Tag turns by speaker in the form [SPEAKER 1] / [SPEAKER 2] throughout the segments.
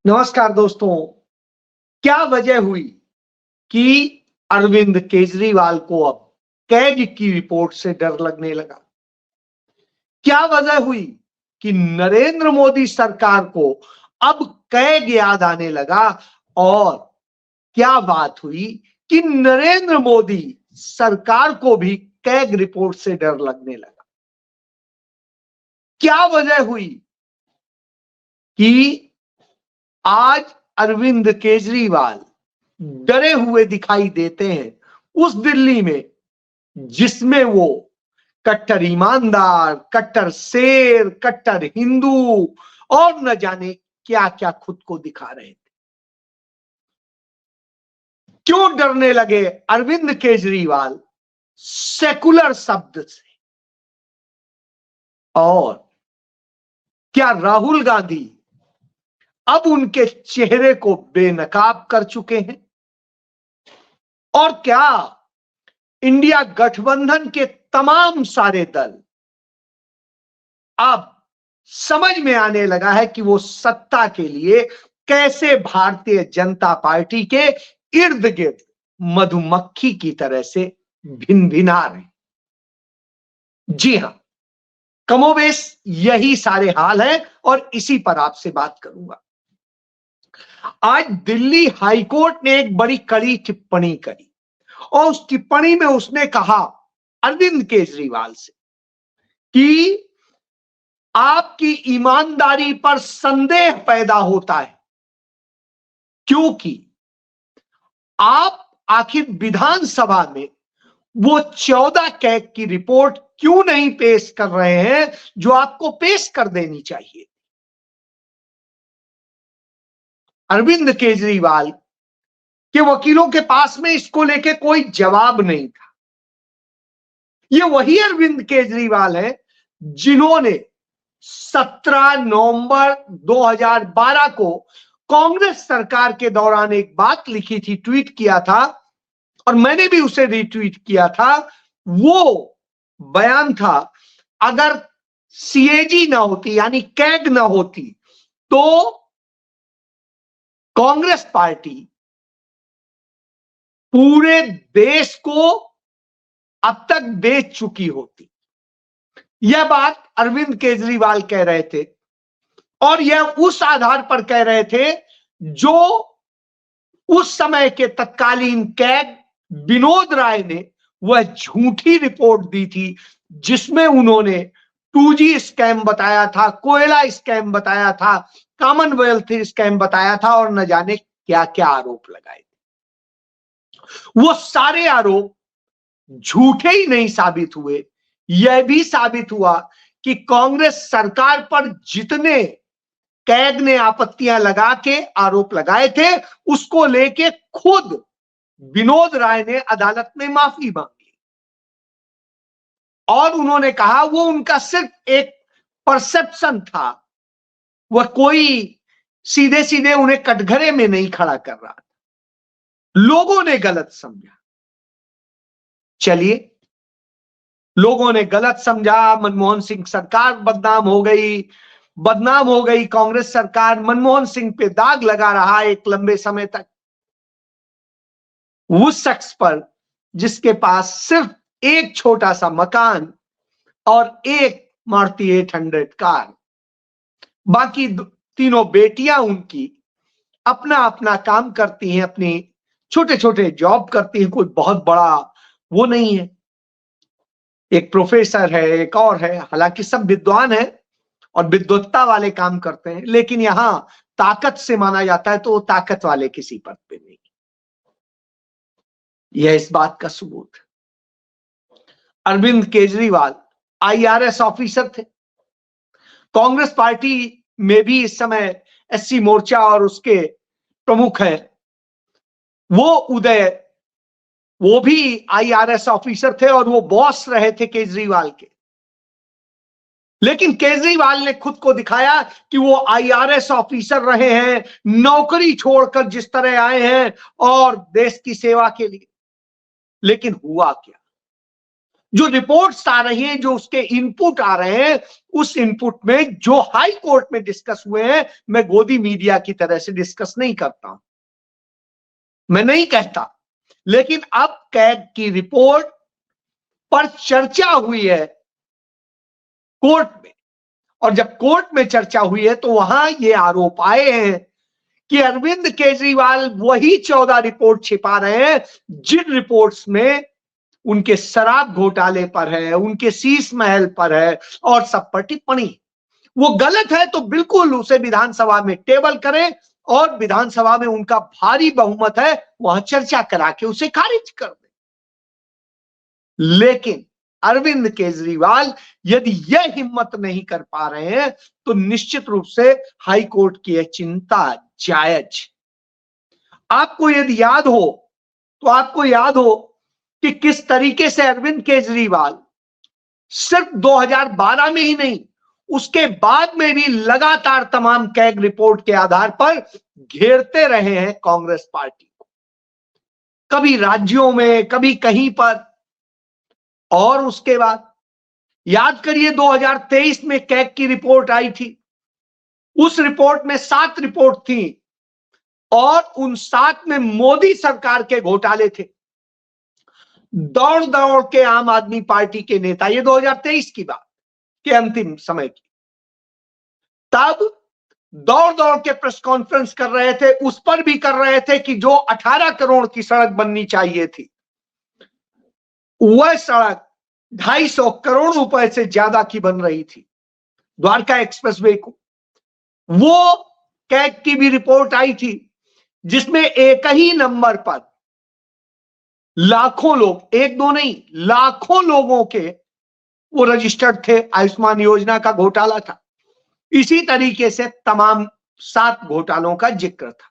[SPEAKER 1] नमस्कार दोस्तों। क्या वजह हुई कि अरविंद केजरीवाल को अब कैग की रिपोर्ट से डर लगने लगा? क्या वजह हुई कि नरेंद्र मोदी सरकार को अब कैग याद आने लगा? और क्या बात हुई कि नरेंद्र मोदी सरकार को भी कैग रिपोर्ट से डर लगने लगा? क्या वजह हुई कि आज अरविंद केजरीवाल डरे हुए दिखाई देते हैं उस दिल्ली में जिसमें वो कट्टर ईमानदार, कट्टर शेर, कट्टर हिंदू और न जाने क्या क्या खुद को दिखा रहे थे? क्यों डरने लगे अरविंद केजरीवाल सेकुलर शब्द से? और क्या राहुल गांधी अब उनके चेहरे को बेनकाब कर चुके हैं? और क्या इंडिया गठबंधन के तमाम सारे दल अब समझ में आने लगा है कि वो सत्ता के लिए कैसे भारतीय जनता पार्टी के इर्द गिर्द मधुमक्खी की तरह से भिन भिना रहे? जी हां, कमोबेश यही सारे हाल है और इसी पर आपसे बात करूंगा। आज दिल्ली हाईकोर्ट ने एक बड़ी कड़ी टिप्पणी करी और उस टिप्पणी में उसने कहा अरविंद केजरीवाल से कि आपकी ईमानदारी पर संदेह पैदा होता है, क्योंकि आप आखिर विधानसभा में वो 14 कैग की रिपोर्ट क्यों नहीं पेश कर रहे हैं जो आपको पेश कर देनी चाहिए? अरविंद केजरीवाल के वकीलों के पास में इसको लेके कोई जवाब नहीं था। ये वही अरविंद केजरीवाल है जिन्होंने 17 नवंबर 2012 को कांग्रेस सरकार के दौरान एक बात लिखी थी, ट्वीट किया था और मैंने भी उसे रीट्वीट किया था। वो बयान था, अगर सीएजी ना होती यानी कैग ना होती तो कांग्रेस पार्टी पूरे देश को अब तक बेच चुकी होती। यह बात अरविंद केजरीवाल कह रहे थे और यह उस आधार पर कह रहे थे जो उस समय के तत्कालीन कैग विनोद राय ने वह झूठी रिपोर्ट दी थी जिसमें उन्होंने 2G स्कैम बताया था, कोयला स्कैम बताया था, कॉमनवेल्थ स्कैम बताया था और न जाने क्या क्या आरोप लगाए थे। वो सारे आरोप झूठे ही नहीं साबित हुए, यह भी साबित हुआ कि कांग्रेस सरकार पर जितने कैग ने आपत्तियां लगा के आरोप लगाए थे उसको लेके खुद विनोद राय ने अदालत में माफी मांगी और उन्होंने कहा वो उनका सिर्फ एक परसेप्शन था, वह कोई सीधे सीधे उन्हें कटघरे में नहीं खड़ा कर रहा था, लोगों ने गलत समझा। चलिए, लोगों ने गलत समझा, मनमोहन सिंह सरकार बदनाम हो गई कांग्रेस सरकार मनमोहन सिंह पे दाग लगा रहा एक लंबे समय तक। उस शख्स पर जिसके पास सिर्फ एक छोटा सा मकान और एक मारुति 800 कार, बाकी तीनों बेटियां उनकी अपना अपना काम करती हैं, अपनी छोटे छोटे जॉब करती हैं, कोई बहुत बड़ा वो नहीं है। एक प्रोफेसर है, एक और है, हालांकि सब विद्वान है और विद्वत्ता वाले काम करते हैं, लेकिन यहां ताकत से माना जाता है तो वो ताकत वाले किसी पद पे नहीं। यह इस बात का सबूत है। अरविंद केजरीवाल IRS ऑफिसर थे, कांग्रेस पार्टी में भी इस समय SC मोर्चा और उसके प्रमुख हैं वो भी IRS ऑफिसर थे और वो बॉस रहे थे केजरीवाल के। लेकिन केजरीवाल ने खुद को दिखाया कि वो IRS ऑफिसर रहे हैं, नौकरी छोड़कर जिस तरह आए हैं और देश की सेवा के लिए। लेकिन हुआ क्या? जो रिपोर्ट्स आ रही हैं, जो उसके इनपुट आ रहे हैं, उस इनपुट में जो हाई कोर्ट में डिस्कस हुए हैं, मैं गोदी मीडिया की तरह से डिस्कस नहीं करता हूं, मैं नहीं कहता। लेकिन अब कैग की रिपोर्ट पर चर्चा हुई है कोर्ट में, और जब कोर्ट में चर्चा हुई है तो वहां ये आरोप आए हैं कि अरविंद केजरीवाल वही 14 रिपोर्ट छिपा रहे हैं जिन रिपोर्ट्स में उनके शराब घोटाले पर है, उनके शीश महल पर है और सब पर टिप्पणी। वो गलत है तो बिल्कुल उसे विधानसभा में टेबल करें और विधानसभा में उनका भारी बहुमत है, वहां चर्चा करा के उसे खारिज कर दें। लेकिन अरविंद केजरीवाल यदि यह हिम्मत नहीं कर पा रहे हैं तो निश्चित रूप से हाई कोर्ट की यह चिंता जायज। आपको यदि याद हो तो आपको याद हो कि किस तरीके से अरविंद केजरीवाल सिर्फ 2012 में ही नहीं, उसके बाद में भी लगातार तमाम कैग रिपोर्ट के आधार पर घेरते रहे हैं कांग्रेस पार्टी को, कभी राज्यों में, कभी कहीं पर। और उसके बाद याद करिए 2023 में कैग की रिपोर्ट आई थी, उस रिपोर्ट में 7 रिपोर्ट थी और उन 7 में मोदी सरकार के घोटाले थे। दौड़ दौड़ के आम आदमी पार्टी के नेता, ये 2023 की बात के अंतिम समय की, तब दौड़ दौड़ के प्रेस कॉन्फ्रेंस कर रहे थे, उस पर भी कर रहे थे कि जो 18 करोड़ की सड़क बननी चाहिए थी, वह सड़क 250 करोड़ रुपए से ज्यादा की बन रही थी, द्वारका एक्सप्रेसवे को। वो कैग की भी रिपोर्ट आई थी जिसमें एक ही नंबर पर लाखों लोग, एक दो नहीं, लाखों लोगों के वो रजिस्टर्ड थे, आयुष्मान योजना का घोटाला था। इसी तरीके से तमाम 7 घोटालों का जिक्र था,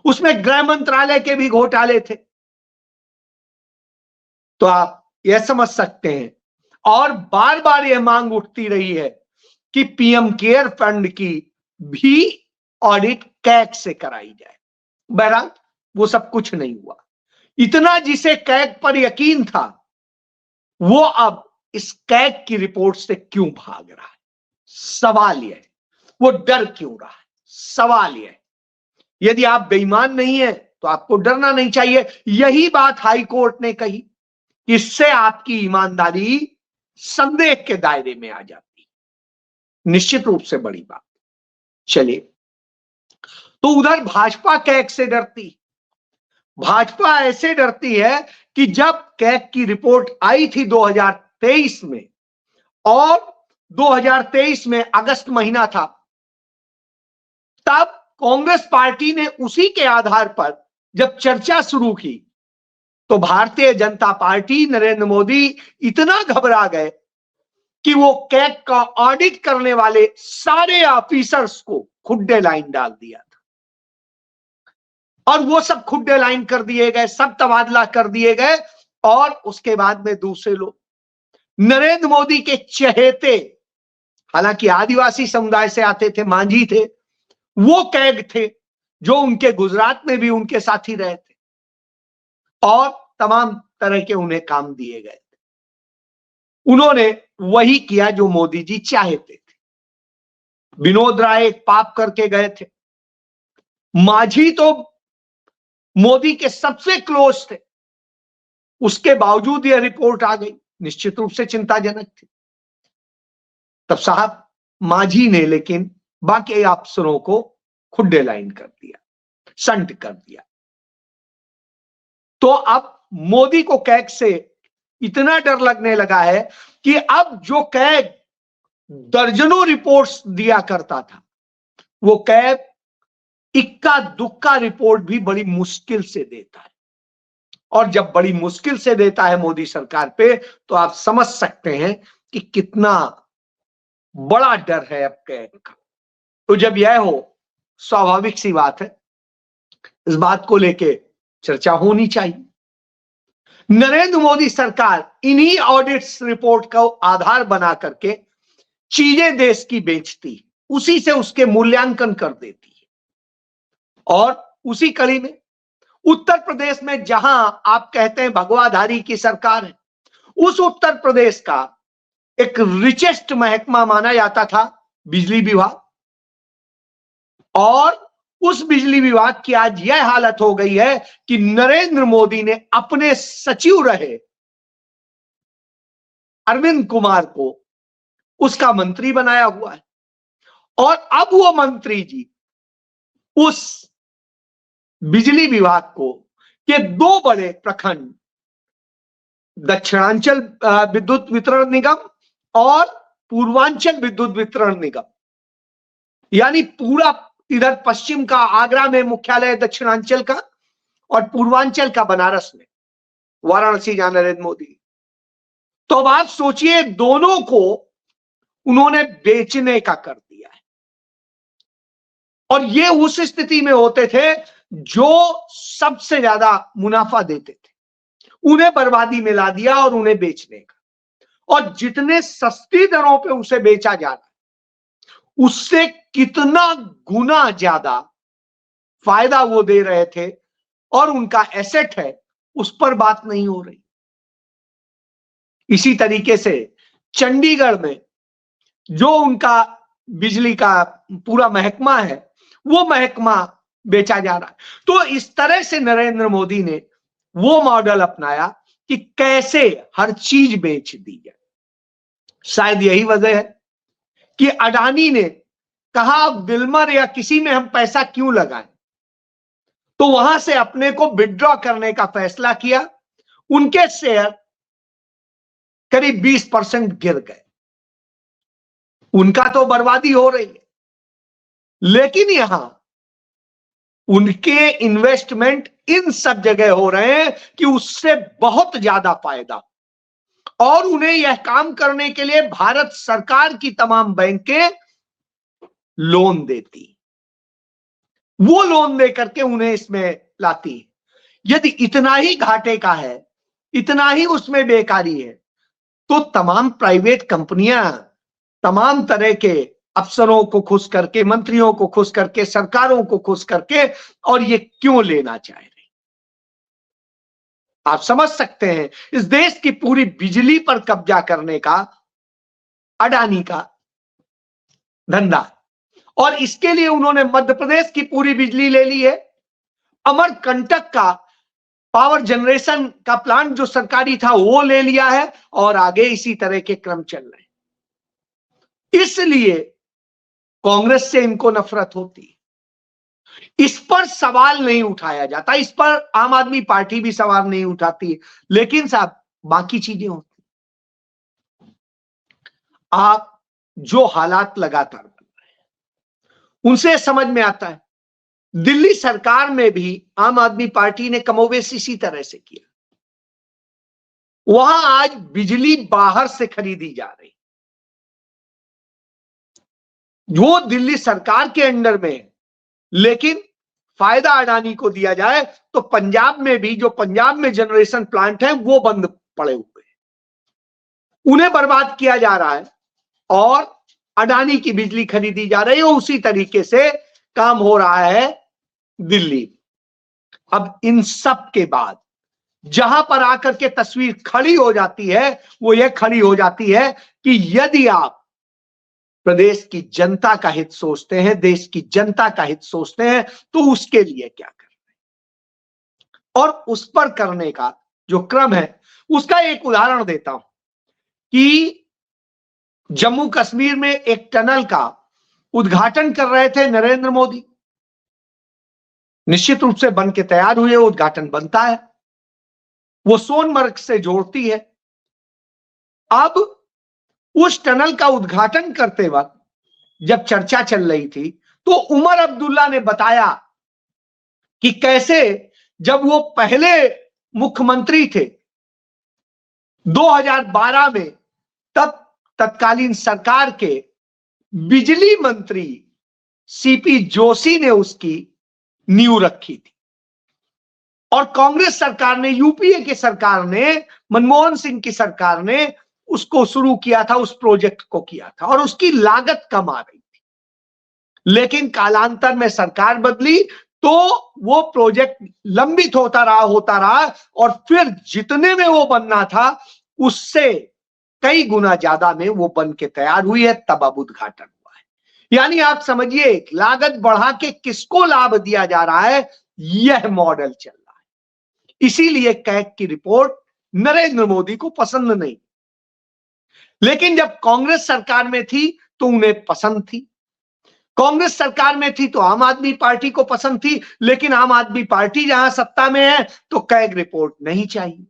[SPEAKER 1] उसमें गृह मंत्रालय के भी घोटाले थे। तो आप यह समझ सकते हैं, और बार बार यह मांग उठती रही है कि पीएम केयर फंड की भी ऑडिट कैग से कराई जाए। बहरहाल वो सब कुछ नहीं हुआ। इतना जिसे कैग पर यकीन था, वो अब इस कैग की रिपोर्ट से क्यों भाग रहा है? सवाल यह है, वो डर क्यों रहा है? सवाल यह है, यदि आप बेईमान नहीं है तो आपको डरना नहीं चाहिए। यही बात हाई कोर्ट ने कही, इससे आपकी ईमानदारी संदेह के दायरे में आ जाती, निश्चित रूप से बड़ी बात। चलिए, तो उधर भाजपा कैग से डरती, भाजपा ऐसे डरती है कि जब कैग की रिपोर्ट आई थी 2023 में, और 2023 में अगस्त महीना था, तब कांग्रेस पार्टी ने उसी के आधार पर जब चर्चा शुरू की तो भारतीय जनता पार्टी, नरेंद्र मोदी इतना घबरा गए कि वो कैग का ऑडिट करने वाले सारे ऑफिसर्स को खुड्डे लाइन डाल दिया था, और वो सब खुड्डे लाइन कर दिए गए, सब तबादला कर दिए गए। और उसके बाद में दूसरे लोग, नरेंद्र मोदी के चहेते, हालांकि आदिवासी समुदाय से आते थे, मांझी थे, वो कैग थे जो उनके गुजरात में भी उनके साथी रहे थे, और तमाम तरह के उन्हें काम दिए गए थे। उन्होंने वही किया जो मोदी जी चाहते थे। विनोद राय एक पाप करके गए थे, मांझी तो मोदी के सबसे क्लोज थे, उसके बावजूद यह रिपोर्ट आ गई, निश्चित रूप से चिंताजनक थी। तब साहब मांझी ने लेकिन बाकी अफसरों को खुड्डे लाइन कर दिया, संट कर दिया। तो अब मोदी को कैग से इतना डर लगने लगा है कि अब जो कैग दर्जनों रिपोर्ट्स दिया करता था, वो कैग इक्का दुक्का रिपोर्ट भी बड़ी मुश्किल से देता है। और जब बड़ी मुश्किल से देता है मोदी सरकार पे, तो आप समझ सकते हैं कि कितना बड़ा डर है अब कैग का। तो जब यह हो, स्वाभाविक सी बात है, इस बात को लेके चर्चा होनी चाहिए। नरेंद्र मोदी सरकार इन्हीं ऑडिट्स रिपोर्ट का आधार बना करके चीजें देश की बेचती, उसी से उसके मूल्यांकन कर देती है। और उसी कड़ी में उत्तर प्रदेश में, जहां आप कहते हैं भगवाधारी की सरकार है, उस उत्तर प्रदेश का एक रिचेस्ट महकमा माना जाता था बिजली विभाग, और उस बिजली विभाग की आज यह हालत हो गई है कि नरेंद्र मोदी ने अपने सचिव रहे अरविंद कुमार को उसका मंत्री बनाया हुआ है। और अब वो मंत्री जी उस बिजली विभाग को के दो बड़े प्रखंड, दक्षिणांचल विद्युत वितरण निगम और पूर्वांचल विद्युत वितरण निगम, यानी पूरा इधर पश्चिम का आगरा में मुख्यालय दक्षिणांचल का और पूर्वांचल का बनारस में, वाराणसी जहां नरेंद्र मोदी। तो अब आप सोचिए, दोनों को उन्होंने बेचने का कर दिया है। और ये उस स्थिति में होते थे जो सबसे ज्यादा मुनाफा देते थे, उन्हें बर्बादी में ला दिया और उन्हें बेचने का। और जितने सस्ती दरों पे उसे बेचा जा रहा है, उससे कितना गुना ज्यादा फायदा वो दे रहे थे और उनका एसेट है, उस पर बात नहीं हो रही। इसी तरीके से चंडीगढ़ में जो उनका बिजली का पूरा महकमा है, वो महकमा बेचा जा रहा है। तो इस तरह से नरेंद्र मोदी ने वो मॉडल अपनाया कि कैसे हर चीज बेच दी जाए। शायद यही वजह है कि अडानी ने कहा अब विल्मर या किसी में हम पैसा क्यों लगाएं, तो वहां से अपने को विड्रॉ करने का फैसला किया। उनके शेयर करीब 20% गिर गए। उनका तो बर्बादी हो रही है, लेकिन यहां उनके इन्वेस्टमेंट इन सब जगह हो रहे हैं कि उससे बहुत ज्यादा फायदा, और उन्हें यह काम करने के लिए भारत सरकार की तमाम बैंकें लोन देती, वो लोन दे करके उन्हें इसमें लाती। यदि इतना ही घाटे का है, इतना ही उसमें बेकारी है, तो तमाम प्राइवेट कंपनियां तमाम तरह के अफसरों को खुश करके, मंत्रियों को खुश करके, सरकारों को खुश करके, और ये क्यों लेना चाह रहे? आप समझ सकते हैं इस देश की पूरी बिजली पर कब्जा करने का अडानी का धंधा, और इसके लिए उन्होंने मध्य प्रदेश की पूरी बिजली ले ली है। अमरकंटक का पावर जनरेशन का प्लांट जो सरकारी था वो ले लिया है, और आगे इसी तरह के क्रम चल रहे हैं। इसलिए कांग्रेस से इनको नफरत होती है। इस पर सवाल नहीं उठाया जाता, इस पर आम आदमी पार्टी भी सवाल नहीं उठाती, लेकिन साहब बाकी चीजें होती। आप जो हालात लगातार बन रहे हैं उनसे समझ में आता है दिल्ली सरकार में भी आम आदमी पार्टी ने कमोबेश इसी तरह से किया। वहां आज बिजली बाहर से खरीदी जा रही, जो दिल्ली सरकार के अंडर में है, लेकिन फायदा अडानी को दिया जाए तो पंजाब में भी जो पंजाब में जनरेशन प्लांट है वो बंद पड़े हुए हैं, उन्हें बर्बाद किया जा रहा है और अडानी की बिजली खरीदी जा रही है। उसी तरीके से काम हो रहा है दिल्ली। अब इन सब के बाद जहां पर आकर के तस्वीर खड़ी हो जाती है वो ये खड़ी हो जाती है कि यदि आप प्रदेश की जनता का हित सोचते हैं, देश की जनता का हित सोचते हैं, तो उसके लिए क्या कर रहे हैं, और उस पर करने का जो क्रम है उसका एक उदाहरण देता हूं कि जम्मू कश्मीर में एक टनल का उद्घाटन कर रहे थे नरेंद्र मोदी। निश्चित रूप से बन के तैयार हुए, उद्घाटन बनता है, वो सोनमर्ग से जोड़ती है। अब उस टनल का उद्घाटन करते वक्त जब चर्चा चल रही थी तो उमर अब्दुल्ला ने बताया कि कैसे जब वो पहले मुख्यमंत्री थे 2012 में, तब तत्कालीन सरकार के बिजली मंत्री सीपी जोशी ने उसकी नींव रखी थी, और कांग्रेस सरकार ने, यूपीए की सरकार ने, मनमोहन सिंह की सरकार ने उसको शुरू किया था, उस प्रोजेक्ट को किया था, और उसकी लागत कम आ रही थी। लेकिन कालांतर में सरकार बदली तो वो प्रोजेक्ट लंबित होता रहा, और फिर जितने में वो बनना था उससे कई गुना ज्यादा में वो बन के तैयार हुई है, तब अब उद्घाटन हुआ है। यानी आप समझिए लागत बढ़ा के किसको लाभ दिया जा रहा है, यह मॉडल चल रहा है। इसीलिए कैग की रिपोर्ट नरेंद्र मोदी को पसंद नहीं, लेकिन जब कांग्रेस सरकार में थी तो उन्हें पसंद थी। कांग्रेस सरकार में थी तो आम आदमी पार्टी को पसंद थी, लेकिन आम आदमी पार्टी जहां सत्ता में है तो कैग रिपोर्ट नहीं चाहिए।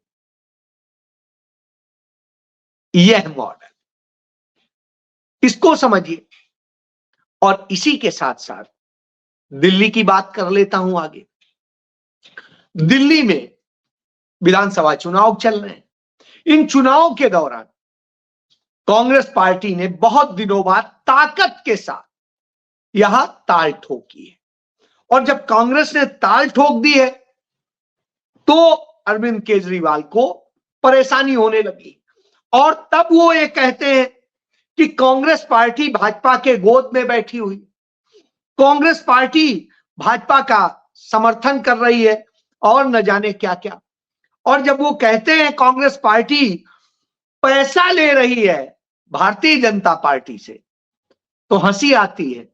[SPEAKER 1] यह मॉडल, इसको समझिए। और इसी के साथ साथ दिल्ली की बात कर लेता हूं आगे। दिल्ली में विधानसभा चुनाव चल रहे हैं। इन चुनावों के दौरान कांग्रेस पार्टी ने बहुत दिनों बाद ताकत के साथ यहां ताल ठोकी है, और जब कांग्रेस ने ताल ठोक दी है तो अरविंद केजरीवाल को परेशानी होने लगी, और तब वो ये कहते हैं कि कांग्रेस पार्टी भाजपा के गोद में बैठी हुई, कांग्रेस पार्टी भाजपा का समर्थन कर रही है और न जाने क्या क्या। और जब वो कहते हैं कांग्रेस पार्टी पैसा ले रही है भारतीय जनता पार्टी से, तो हंसी आती है।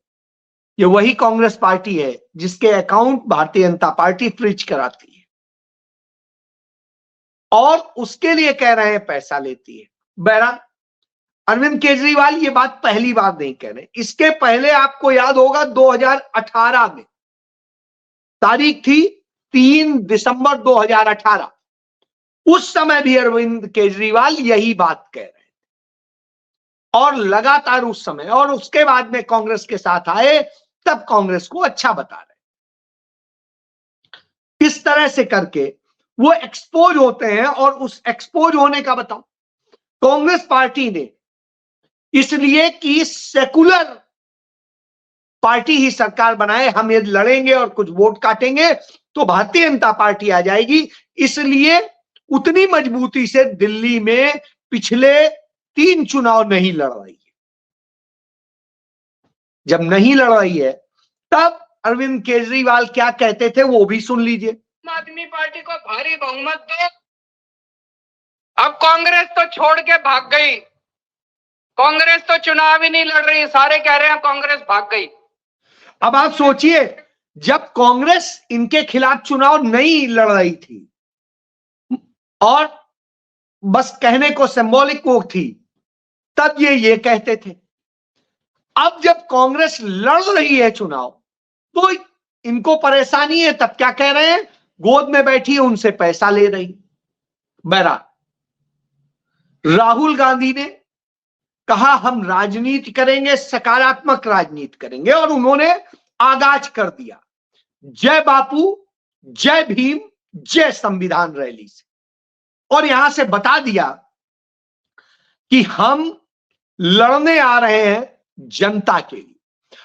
[SPEAKER 1] ये वही कांग्रेस पार्टी है जिसके account Bharatiya Janata party freeze कराती है, और उसके लिए कह रहे हैं पैसा लेती है। बहरहाल अरविंद केजरीवाल ये बात पहली बार नहीं कह रहे, इसके पहले आपको याद होगा 2018 में, तारीख थी 3 दिसंबर 2018, उस समय भी अरविंद केजरीवाल यही बात कह रहे थे, और लगातार उस समय और उसके बाद में कांग्रेस के साथ आए तब कांग्रेस को अच्छा बता रहे। इस तरह से करके वो एक्सपोज होते हैं, और उस एक्सपोज होने का बताऊं, कांग्रेस पार्टी ने इसलिए कि सेकुलर पार्टी ही सरकार बनाए, हम ये लड़ेंगे और कुछ वोट काटेंगे तो भारतीय जनता पार्टी आ जाएगी, इसलिए उतनी मजबूती से दिल्ली में पिछले 3 चुनाव नहीं लड़ रही है। जब नहीं लड़ रही है तब अरविंद केजरीवाल क्या कहते थे वो भी सुन लीजिए।
[SPEAKER 2] आम आदमी पार्टी को भारी बहुमत दो। अब कांग्रेस तो छोड़ के भाग गई, कांग्रेस तो चुनाव ही नहीं लड़ रही, सारे कह रहे हैं कांग्रेस भाग गई।
[SPEAKER 1] अब आप सोचिए, जब कांग्रेस इनके खिलाफ चुनाव नहीं लड़ रही थी और बस कहने को सिंबॉलिक वोट थी, तब ये कहते थे। अब जब कांग्रेस लड़ रही है चुनाव तो इनको परेशानी है, तब क्या कह रहे हैं, गोद में बैठी है उनसे पैसा ले रही। बहरहाल राहुल गांधी ने कहा हम राजनीति करेंगे, सकारात्मक राजनीति करेंगे, और उन्होंने आगाज कर दिया जय बापू, जय भीम, जय संविधान रैली से, और यहां से बता दिया कि हम लड़ने आ रहे हैं जनता के लिए,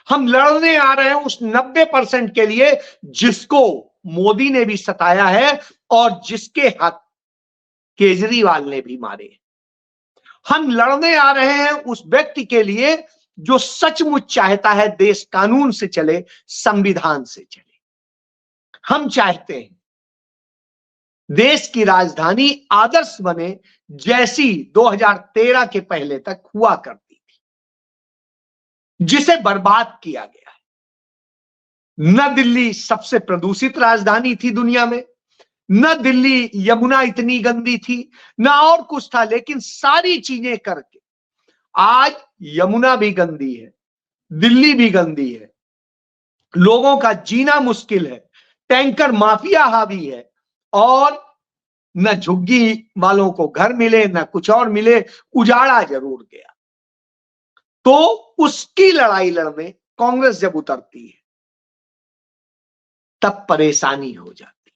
[SPEAKER 1] हम लड़ने आ रहे हैं उस 90% के लिए जिसको मोदी ने भी सताया है और जिसके हाथ केजरीवाल ने भी मारे। हम लड़ने आ रहे हैं उस व्यक्ति के लिए जो सचमुच चाहता है देश कानून से चले, संविधान से चले। हम चाहते हैं देश की राजधानी आदर्श बने जैसी 2013 के पहले तक हुआ करती थी, जिसे बर्बाद किया गया है। न दिल्ली सबसे प्रदूषित राजधानी थी दुनिया में, न दिल्ली यमुना इतनी गंदी थी, न और कुछ था, लेकिन सारी चीजें करके आज यमुना भी गंदी है, दिल्ली भी गंदी है, लोगों का जीना मुश्किल है, टैंकर माफिया हावी है, और न झुग्गी वालों को घर मिले न कुछ और मिले, उजाड़ा जरूर गया। तो उसकी लड़ाई लड़ने कांग्रेस जब उतरती है तब परेशानी हो जाती,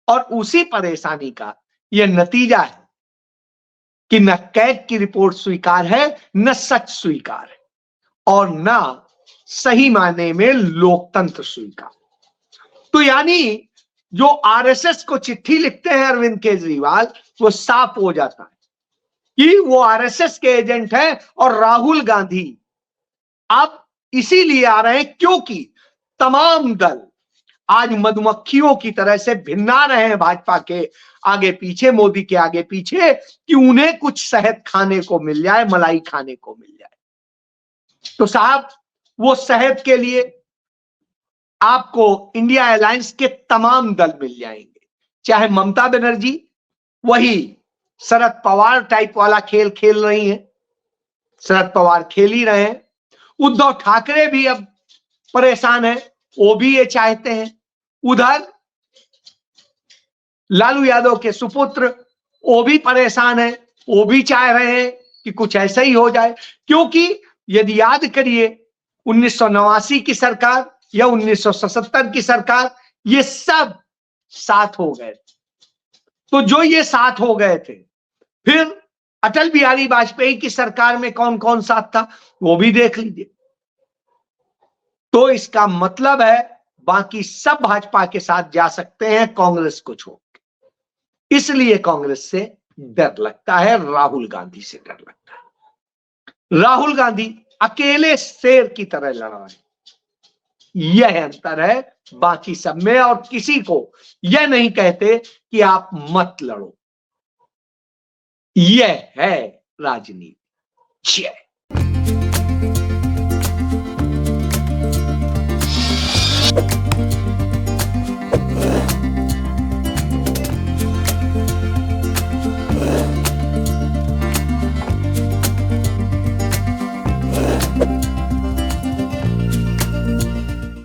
[SPEAKER 1] और उसी परेशानी का यह नतीजा है कि न कैग की रिपोर्ट स्वीकार है, न सच स्वीकार है, और न सही मायने में लोकतंत्र स्वीकार। तो यानी जो आरएसएस को चिट्ठी लिखते हैं अरविंद केजरीवाल, वो साफ हो जाता है कि वो आरएसएस के एजेंट हैं, और राहुल गांधी अब इसीलिए आ रहे हैं क्योंकि तमाम दल आज मधुमक्खियों की तरह से भिन्ना रहे हैं भाजपा के आगे पीछे, मोदी के आगे पीछे, कि उन्हें कुछ शहद खाने को मिल जाए, मलाई खाने को मिल जाए। तो साहब, वो शहद के लिए आपको इंडिया अलायंस के तमाम दल मिल जाएंगे। चाहे ममता बनर्जी वही शरद पवार टाइप वाला खेल खेल रही हैं, शरद पवार खेल ही रहे हैं। उद्धव ठाकरे भी अब परेशान है, वो भी ये चाहते हैं। उधर लालू यादव के सुपुत्र वो भी परेशान है, वो भी चाह रहे हैं कि कुछ ऐसा ही हो जाए। क्योंकि यदि याद करिए 1989 की सरकार या 1977 की सरकार, ये सब साथ हो गए। तो जो ये साथ हो गए थे, फिर अटल बिहारी वाजपेयी की सरकार में कौन कौन साथ था वो भी देख लीजिए। तो इसका मतलब है बाकी सब भाजपा के साथ जा सकते हैं, कांग्रेस को छोड़ के। इसलिए कांग्रेस से डर लगता है, राहुल गांधी से डर लगता है। राहुल गांधी अकेले शेर की तरह लड़ा है, यह अंतर है बाकी सब में। और किसी को यह नहीं कहते कि आप मत लड़ो। यह है राजनीति।